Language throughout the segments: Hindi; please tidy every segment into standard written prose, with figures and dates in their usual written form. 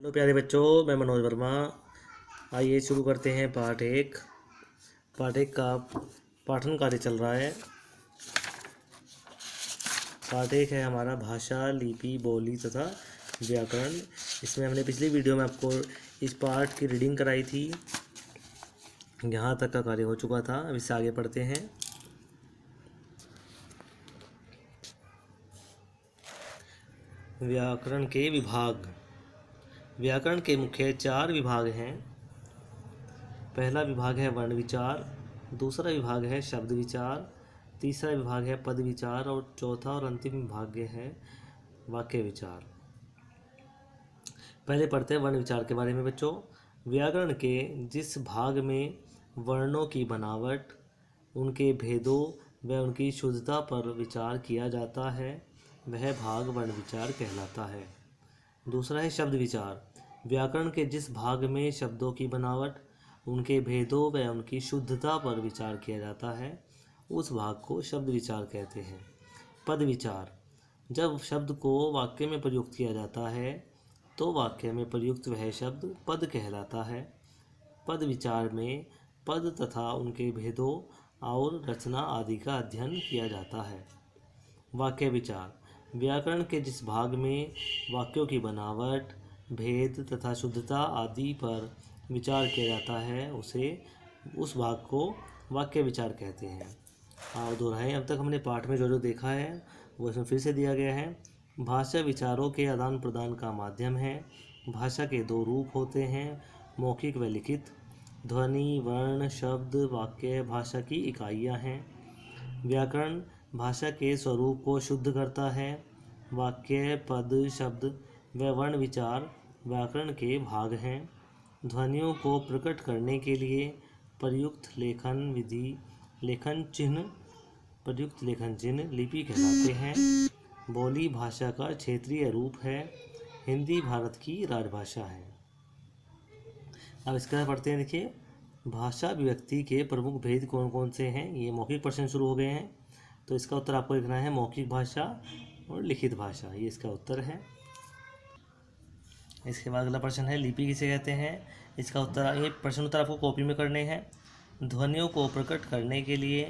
हेलो प्यारे बच्चों, मैं मनोज वर्मा। आइए शुरू करते हैं पाठ एक का पाठन कार्य चल रहा है। पाठ एक है हमारा भाषा, लिपि, बोली तथा व्याकरण। इसमें हमने पिछली वीडियो में आपको इस पाठ की रीडिंग कराई थी। यहाँ तक का कार्य हो चुका था। अब इससे आगे पढ़ते हैं। व्याकरण के विभाग। व्याकरण के मुख्य 4 विभाग हैं। पहला विभाग है वर्ण विचार, दूसरा विभाग है शब्द विचार, तीसरा विभाग है पद विचार और चौथा और अंतिम विभाग है वाक्य विचार। पहले पढ़ते हैं वर्ण विचार के बारे में बच्चों। व्याकरण के जिस भाग में वर्णों की बनावट, उनके भेदों व उनकी शुद्धता पर विचार किया जाता है, वह भाग वर्ण विचार कहलाता है। दूसरा है शब्द विचार। व्याकरण के जिस भाग में शब्दों की बनावट, उनके भेदों व उनकी शुद्धता पर विचार किया जाता है, उस भाग को शब्द विचार कहते हैं। पद विचार। जब शब्द को वाक्य में प्रयुक्त किया जाता है तो वाक्य में प्रयुक्त वह शब्द पद कहलाता है। पद विचार में पद तथा उनके भेदों और रचना आदि का अध्ययन किया जाता है। वाक्य विचार। व्याकरण के जिस भाग में वाक्यों की बनावट, भेद तथा शुद्धता आदि पर विचार किया जाता है, उस भाग को वाक्य विचार कहते हैं। और दोहराएं, अब तक हमने पाठ में जो देखा है वो इसमें फिर से दिया गया है। भाषा विचारों के आदान प्रदान का माध्यम है। भाषा के 2 रूप होते हैं, मौखिक व लिखित। ध्वनि, वर्ण, शब्द, वाक्य भाषा की इकाइयाँ हैं। व्याकरण भाषा के स्वरूप को शुद्ध करता है। वाक्य, पद, शब्द व वर्ण विचार व्याकरण के भाग हैं। ध्वनियों को प्रकट करने के लिए प्रयुक्त लेखन विधि, लेखन चिन्ह लिपि कहलाते हैं। बोली भाषा का क्षेत्रीय रूप है। हिंदी भारत की राजभाषा है। अब इसका पढ़ते हैं। देखिए, भाषा अभिव्यक्ति के प्रमुख भेद कौन कौन से हैं। ये मौखिक प्रश्न शुरू हो गए हैं, तो इसका उत्तर आपको लिखना है मौखिक भाषा और लिखित भाषा। ये इसका उत्तर है। इसके बाद अगला प्रश्न है लिपि किसे कहते हैं। इसका उत्तर, ये प्रश्न उत्तर आपको कॉपी में करने हैं। ध्वनियों को प्रकट करने के लिए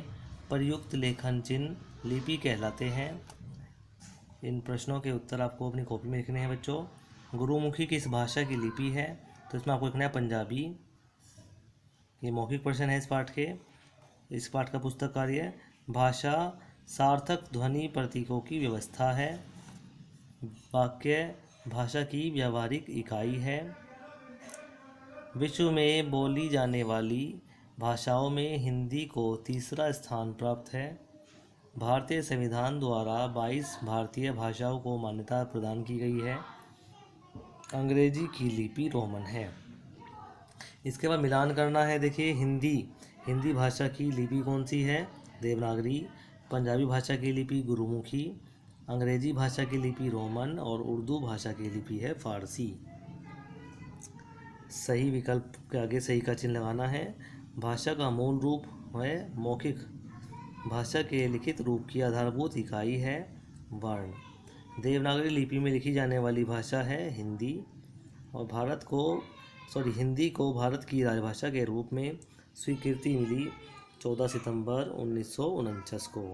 प्रयुक्त लेखन चिन्ह लिपि कहलाते हैं। इन प्रश्नों के उत्तर आपको अपनी कॉपी में लिखने हैं बच्चों। गुरुमुखी किस भाषा की लिपि है, तो इसमें आपको लिखना है पंजाबी। ये मौखिक प्रश्न है इस पाठ का पुस्तक कार्य। भाषा सार्थक ध्वनि प्रतीकों की व्यवस्था है। वाक्य भाषा की व्यावहारिक इकाई है। विश्व में बोली जाने वाली भाषाओं में हिंदी को 3रा स्थान प्राप्त है। भारतीय संविधान द्वारा 22 भारतीय भाषाओं को मान्यता प्रदान की गई है। अंग्रेजी की लिपि रोमन है। इसके बाद मिलान करना है। देखिए, हिंदी भाषा की लिपि कौन सी है, देवनागरी। पंजाबी भाषा की लिपि गुरुमुखी। अंग्रेजी भाषा की लिपि रोमन और उर्दू भाषा की लिपि है फारसी। सही विकल्प के आगे सही का चिन्ह लगाना है। भाषा का मूल रूप है मौखिक। भाषा के लिखित रूप की आधारभूत इकाई है वर्ण। देवनागरी लिपि में लिखी जाने वाली भाषा है हिंदी। और हिंदी को भारत की राजभाषा के रूप में स्वीकृति मिली 14 सितंबर 1949 को।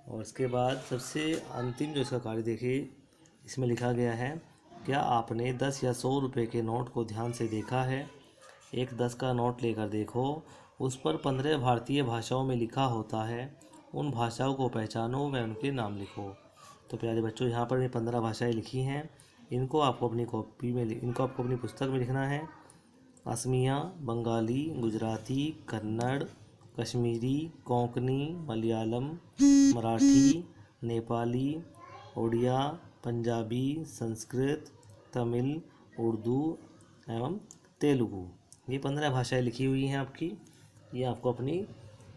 और इसके बाद सबसे अंतिम जो इसका कार्य देखिए, इसमें लिखा गया है, क्या आपने 10 या 100 रुपये के नोट को ध्यान से देखा है। एक 10 का नोट लेकर देखो, उस पर 15 भारतीय भाषाओं में लिखा होता है। उन भाषाओं को पहचानो व उनके नाम लिखो। तो प्यारे बच्चों, यहाँ पर 15 भाषाएं लिखी हैं। इनको आपको अपनी पुस्तक में लिखना है। असमिया, बंगाली, गुजराती, कन्नड़, कश्मीरी, कोंकणी, मलयालम, मराठी, नेपाली, उड़िया, पंजाबी, संस्कृत, तमिल, उर्दू एवं तेलुगु। ये 15 भाषाएं लिखी हुई हैं आपकी। ये आपको अपनी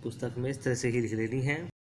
पुस्तक में इस तरह से ही लिख लेनी है।